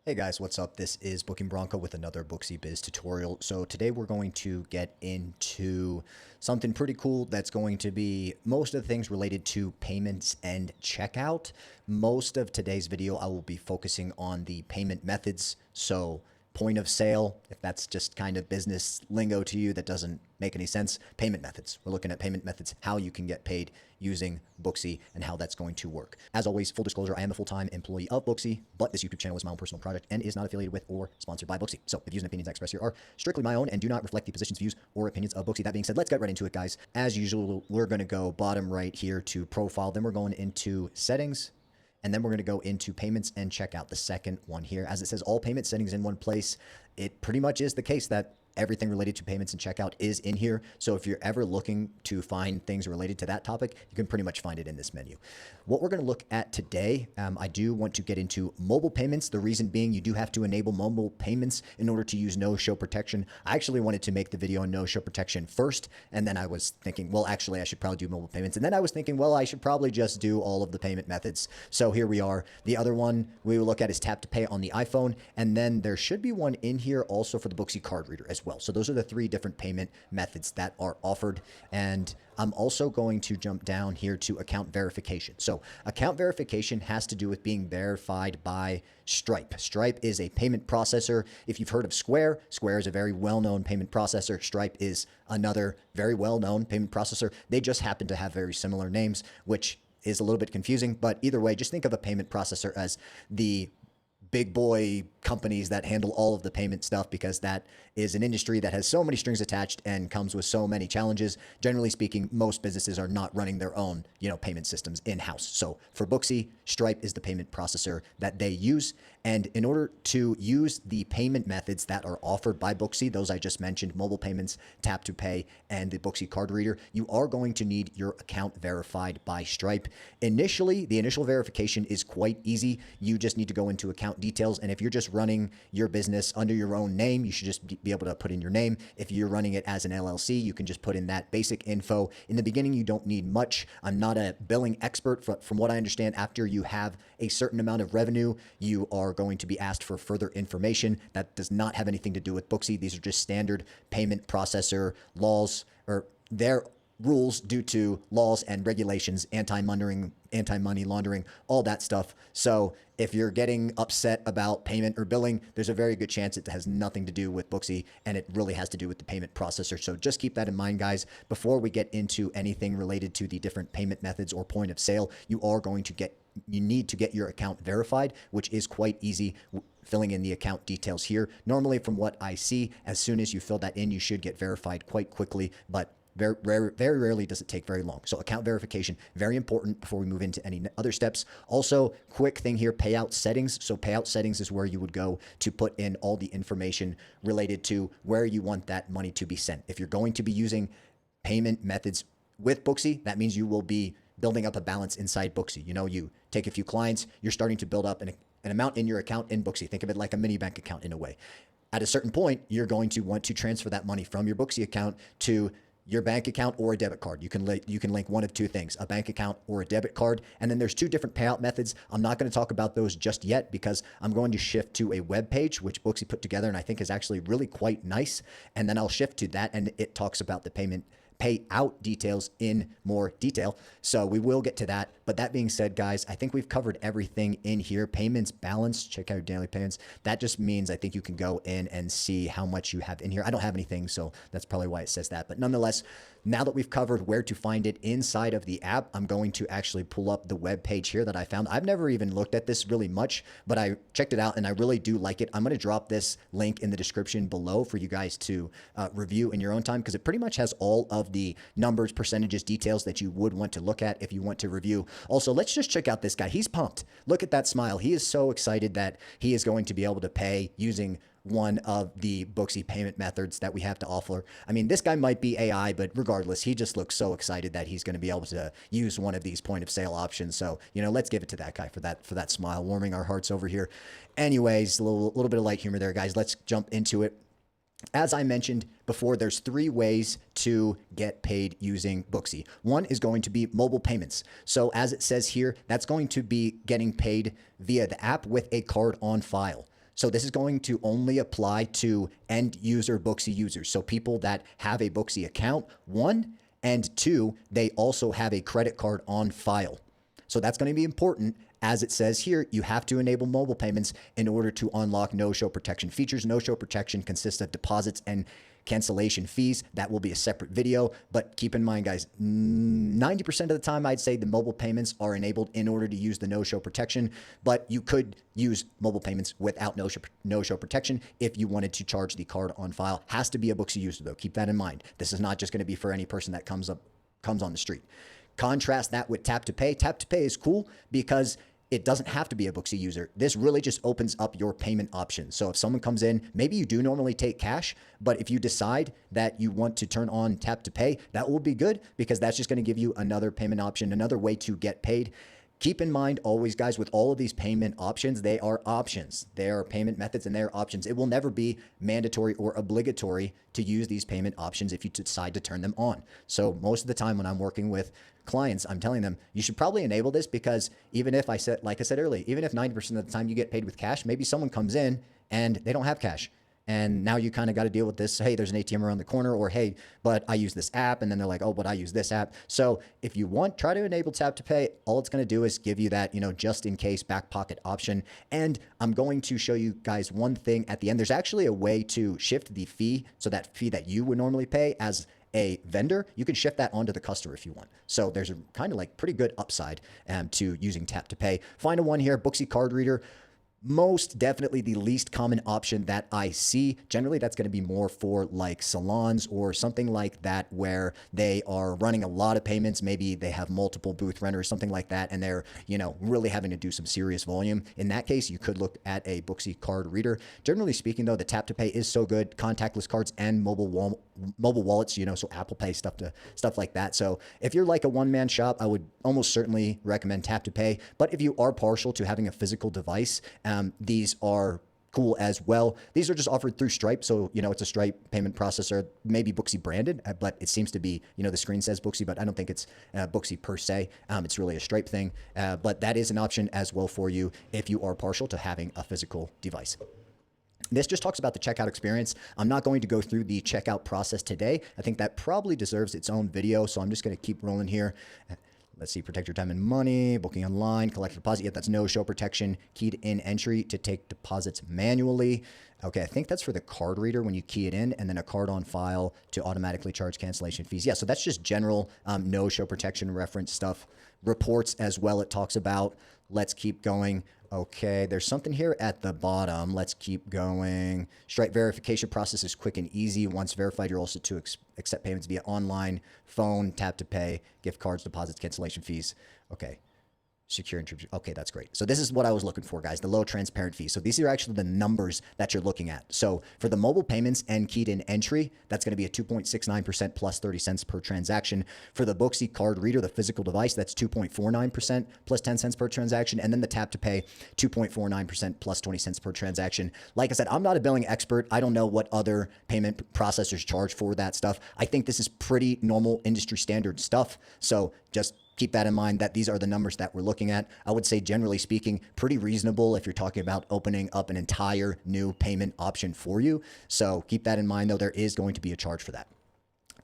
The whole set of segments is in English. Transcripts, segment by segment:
Hey guys, what's up? This is Booking Bronco with another Booksy Biz tutorial. So today we're going to get into something pretty cool that's going to be most of the things related to payments and checkout. Most of today's video, I will be focusing on the payment methods. So point of sale, if that's just kind of business lingo to you that doesn't make any sense, payment methods. We're looking at payment methods, how you can get paid using Booksy and how that's going to work. As always, full disclosure, I am a full-time employee of Booksy, but this YouTube channel is my own personal project and is not affiliated with or sponsored by Booksy. So the views and opinions I express here are strictly my own and do not reflect the positions, views, or opinions of Booksy. That being said, let's get right into it, guys. As usual, we're going to go bottom right here to profile, then we're going into settings, and then we're going to go into payments and checkout, the second one here. As it says all payment settings in one place, it pretty much is the case that everything related to payments and checkout is in here. So if you're ever looking to find things related to that topic, you can pretty much find it in this menu. What we're going to look at today, I do want to get into mobile payments. The reason being you do have to enable mobile payments in order to use no-show protection. I actually wanted to make the video on no-show protection first, and then I was thinking, well, actually, I should probably do mobile payments. And then I was thinking, well, I should probably just do all of the payment methods. So here we are. The other one we will look at is tap to pay on the iPhone, and then there should be one in here also for the Booksy card reader as well. So those are the three different payment methods that are offered. And I'm also going to jump down here to account verification. So account verification has to do with being verified by Stripe. Stripe is a payment processor. If you've heard of Square, Square is a very well-known payment processor. Stripe is another very well-known payment processor. They just happen to have very similar names, which is a little bit confusing. But either way, just think of a payment processor as the big boy companies that handle all of the payment stuff, because that is an industry that has so many strings attached and comes with so many challenges. Generally speaking, most businesses are not running their own, payment systems in-house. So for Booksy, Stripe is the payment processor that they use. And in order to use the payment methods that are offered by Booksy, those I just mentioned, mobile payments, tap to pay, and the Booksy card reader, you are going to need your account verified by Stripe. Initially, the initial verification is quite easy. You just need to go into account details. And if you're just running your business under your own name, you should just be able to put in your name. If you're running it as an LLC, you can just put in that basic info. In the beginning, you don't need much. I'm not a billing expert. From what I understand, after you have a certain amount of revenue, you are going to be asked for further information. That does not have anything to do with Booksy. These are just standard payment processor laws, or their rules due to laws and regulations, anti-money laundering, all that stuff. So if you're getting upset about payment or billing, there's a very good chance it has nothing to do with Booksy, and it really has to do with the payment processor. So just keep that in mind, guys. Before we get into anything related to the different payment methods or point of sale, you need to get your account verified, which is quite easy, filling in the account details here. Normally, from what I see, as soon as you fill that in, you should get verified quite quickly, but very rarely does it take very long. So account verification, very important before we move into any other steps. Also, quick thing here, payout settings. So payout settings is where you would go to put in all the information related to where you want that money to be sent. If you're going to be using payment methods with Booksy, that means you will be building up a balance inside Booksy. You take a few clients, you're starting to build up an amount in your account in Booksy. Think of it like a mini bank account in a way. At a certain point, you're going to want to transfer that money from your Booksy account to your bank account or a debit card. You can link one of two things, a bank account or a debit card. And then there's two different payout methods. I'm not going to talk about those just yet because I'm going to shift to a web page, which Booksy put together and I think is actually really quite nice. And then I'll shift to that, and it talks about the payout details in more detail. So we will get to that. But that being said, guys, I think we've covered everything in here. Payments, balance, check out your daily payments. That just means I think you can go in and see how much you have in here. I don't have anything, so that's probably why it says that. But nonetheless, now that we've covered where to find it inside of the app, I'm going to actually pull up the web page here that I found. I've never even looked at this really much, but I checked it out and I really do like it. I'm going to drop this link in the description below for you guys to review in your own time, because it pretty much has all of the numbers, percentages, details that you would want to look at if you want to review. Also, let's just check out this guy. He's pumped. Look at that smile. He is so excited that he is going to be able to pay using one of the Booksy payment methods that we have to offer. I mean, this guy might be AI, but regardless, he just looks so excited that he's going to be able to use one of these point of sale options. So, let's give it to that guy for that smile, warming our hearts over here. Anyways, a little bit of light humor there, guys. Let's jump into it. As I mentioned before, there's three ways to get paid using Booksy. One is going to be mobile payments. So as it says here, that's going to be getting paid via the app with a card on file. So this is going to only apply to end user Booksy users. So people that have a Booksy account, one, and two, they also have a credit card on file. So that's going to be important. As it says here, you have to enable mobile payments in order to unlock no-show protection features. No-show protection consists of deposits and cancellation fees. That will be a separate video, but keep in mind, guys, 90% of the time, I'd say the mobile payments are enabled in order to use the no-show protection, but you could use mobile payments without no-show protection if you wanted to charge the card on file. Has to be a Booksy user, though. Keep that in mind. This is not just going to be for any person that comes on the street. Contrast that with Tap to Pay. Tap to Pay is cool because it doesn't have to be a Booksy user. This really just opens up your payment options. So if someone comes in, maybe you do normally take cash, but if you decide that you want to turn on Tap to Pay, that will be good because that's just going to give you another payment option, another way to get paid. Keep in mind always, guys, with all of these payment options, they are options. They are payment methods and they are options. It will never be mandatory or obligatory to use these payment options if you decide to turn them on. So most of the time when I'm working with clients, I'm telling them you should probably enable this because even if like I said earlier, even if 90% of the time you get paid with cash, maybe someone comes in and they don't have cash. And now you kind of got to deal with this. Hey, there's an ATM around the corner, or hey, but I use this app. And then they're like, oh, but I use this app. So if you want, try to enable Tap to Pay. All it's going to do is give you that, just in case back pocket option. And I'm going to show you guys one thing at the end. There's actually a way to shift the fee. So that fee that you would normally pay as a vendor, you can shift that onto the customer if you want. So there's a kind of like pretty good upside to using Tap to Pay. Final one here, Booksy card reader. Most definitely the least common option that I see. Generally, that's going to be more for like salons or something like that where they are running a lot of payments. Maybe they have multiple booth renters, something like that, and they're, really having to do some serious volume. In that case, you could look at a Booksy card reader. Generally speaking, though, the Tap to Pay is so good. Contactless cards and mobile wallets, so Apple Pay stuff like that. So if you're like a one-man shop, I would almost certainly recommend Tap to Pay. But if you are partial to having a physical device, these are cool as well. These are just offered through Stripe. So, it's a Stripe payment processor, maybe Booksy branded, but it seems to be, the screen says Booksy, but I don't think it's Booksy per se. It's really a Stripe thing. But that is an option as well for you if you are partial to having a physical device. This just talks about the checkout experience. I'm not going to go through the checkout process today. I think that probably deserves its own video. So I'm just going to keep rolling here. Let's see, protect your time and money, booking online, collect deposit. Yep, that's no show protection, keyed in entry to take deposits manually. Okay, I think that's for the card reader when you key it in, and then a card on file to automatically charge cancellation fees. Yeah, so that's just general no show protection reference stuff. Reports as well, it talks about. Let's keep going. Okay, there's something here at the bottom. Let's keep going. Stripe verification process is quick and easy. Once verified, you're also to accept payments via online, phone, Tap to Pay, gift cards, deposits, cancellation fees. Okay. Secure interview. Okay, that's great. So this is what I was looking for, guys, the low transparent fee. So these are actually the numbers that you're looking at. So for the mobile payments and keyed in entry, that's going to be a 2.69% plus 30 cents per transaction. For the Booksy card reader, the physical device, that's 2.49% plus 10 cents per transaction. And then the Tap to Pay, 2.49% plus 20 cents per transaction. Like I said, I'm not a billing expert. I don't know what other payment processors charge for that stuff. I think this is pretty normal industry standard stuff. So just keep that in mind that these are the numbers that we're looking at. I would say, generally speaking, pretty reasonable if you're talking about opening up an entire new payment option for you. So keep that in mind, though. There is going to be a charge for that.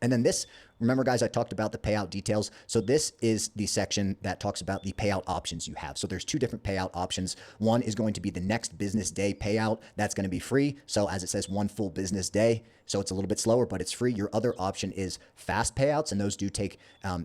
And then this, remember, guys, I talked about the payout details. So this is the section that talks about the payout options you have. So there's two different payout options. One is going to be the next business day payout. That's going to be free. So as it says, one full business day. So it's a little bit slower, but it's free. Your other option is fast payouts, and those do take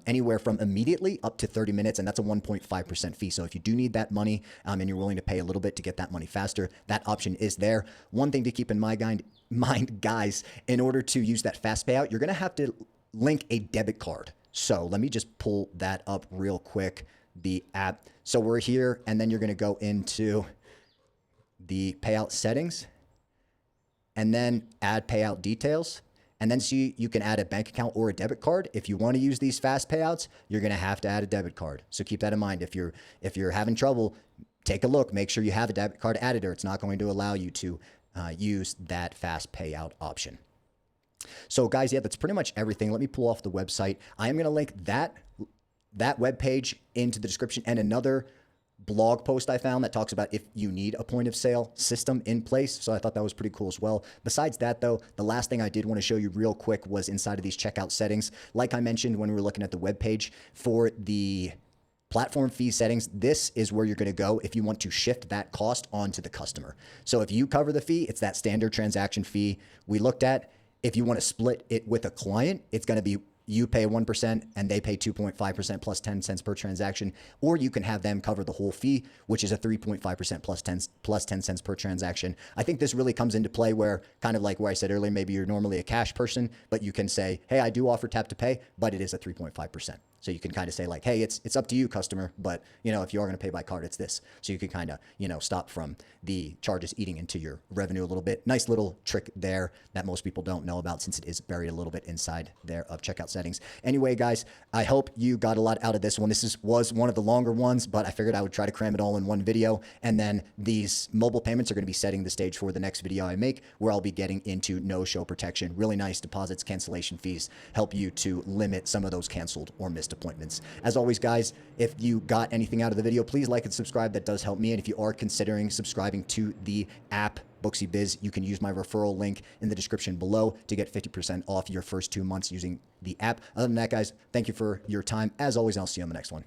anywhere from immediately up to 30 minutes, and that's a 1.5% fee. So if you do need that money and you're willing to pay a little bit to get that money faster, that option is there. One thing to keep in mind, guys, in order to use that fast payout, you're going to have to link a debit card. So let me just pull that up real quick, the app. So we're here, and then you're going to go into the payout settings and then add payout details. And then see, you can add a bank account or a debit card. If you want to use these fast payouts, you're going to have to add a debit card. So keep that in mind. If you're having trouble, take a look, make sure you have a debit card added, or it's not going to allow you to use that fast payout option. So guys, yeah, that's pretty much everything. Let me pull off the website. I am going to link that web page into the description and another blog post I found that talks about if you need a point of sale system in place. So I thought that was pretty cool as well. Besides that though, the last thing I did want to show you real quick was inside of these checkout settings. Like I mentioned when we were looking at the web page for the platform fee settings, this is where you're going to go if you want to shift that cost onto the customer. So if you cover the fee, it's that standard transaction fee we looked at. If you want to split it with a client, it's going to be you pay 1% and they pay 2.5% plus 10 cents per transaction, or you can have them cover the whole fee, which is a 3.5% plus 10 cents per transaction. I think this really comes into play where, kind of like where I said earlier, maybe you're normally a cash person, but you can say, hey, I do offer tap to pay, but it is a 3.5%. So you can kind of say like, hey, it's up to you, customer, but you know, if you are going to pay by card, it's this. So you can kind of, you know, stop from the charges eating into your revenue a little bit. Nice little trick there that most people don't know about, since it is buried a little bit inside there of checkout settings. Anyway, guys, I hope you got a lot out of this one. This was one of the longer ones, but I figured I would try to cram it all in one video. And then these mobile payments are going to be setting the stage for the next video I make, where I'll be getting into no-show protection. Really nice deposits, cancellation fees, help you to limit some of those canceled or missed appointments. As always, guys, if you got anything out of the video, please like and subscribe. That does help me. And if you are considering subscribing to the app Booksy Biz, you can use my referral link in the description below to get 50% off your first 2 months using the app. Other than that, guys, thank you for your time. As always, I'll see you on the next one.